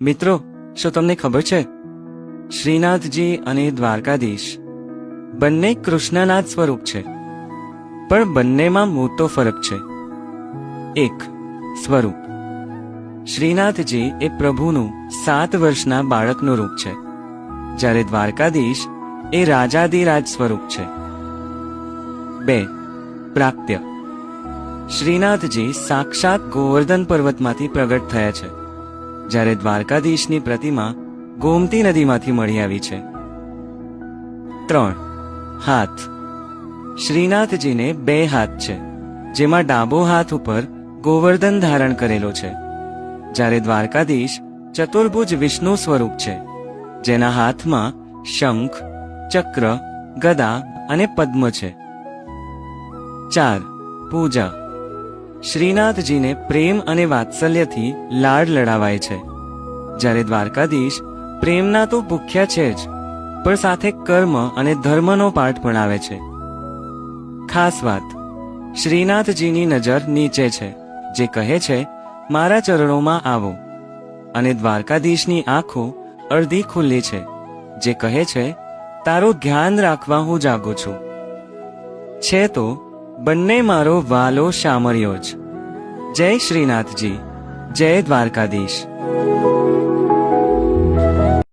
મિત્રો, શું તમને ખબર છે શ્રીનાથજી અને દ્વારકાધીશ બંને કૃષ્ણના જ સ્વરૂપ છે, પણ બંનેમાં મોટો ફરક છે. એક, સ્વરૂપ. શ્રીનાથજી એ પ્રભુનું 7 વર્ષના બાળકનું રૂપ છે, જ્યારે દ્વારકાધીશ એ રાજાધિરાજ સ્વરૂપ છે. 2, પ્રાક્ટ્ય. શ્રીનાથજી સાક્ષાત ગોવર્ધન પર્વતમાંથી પ્રગટ થયા છે, જ્યારે દ્વારકાધીશની પ્રતિમા ગોમતી નદીમાંથી મળી આવી છે. 3, હાથ. શ્રીનાથજીને 2 હાથ છે, જેમાં ડાબો હાથ ઉપર ગોવર્ધન ધારણ કરેલો છે, જ્યારે દ્વારકાધીશ ચતુર્ભુજ વિષ્ણુ સ્વરૂપ છે, જેના હાથમાં શંખ, ચક્ર, ગદા અને પદ્મ છે. 4, પૂજા. શ્રીનાથજીને પ્રેમ અને વાત્સલ્યથી લાડ લડાવાય છે, જ્યારે દ્વારકાધીશ પ્રેમના તો ભૂખ્યા છે જ, પણ સાથે કર્મ અને ધર્મનો પાઠ પણ આવે છે. ખાસ વાત, શ્રીનાથજીની નજર નીચે છે, જે કહે છે મારા ચરણોમાં આવો, અને દ્વારકાધીશની આંખો અડધી ખુલ્લી છે, જે કહે છે તારું ધ્યાન રાખવા હું જાગું છું. છે તો બંને મારો વાલો શામળિયો જ. જય શ્રીનાથજી, જય દ્વારકાધીશ.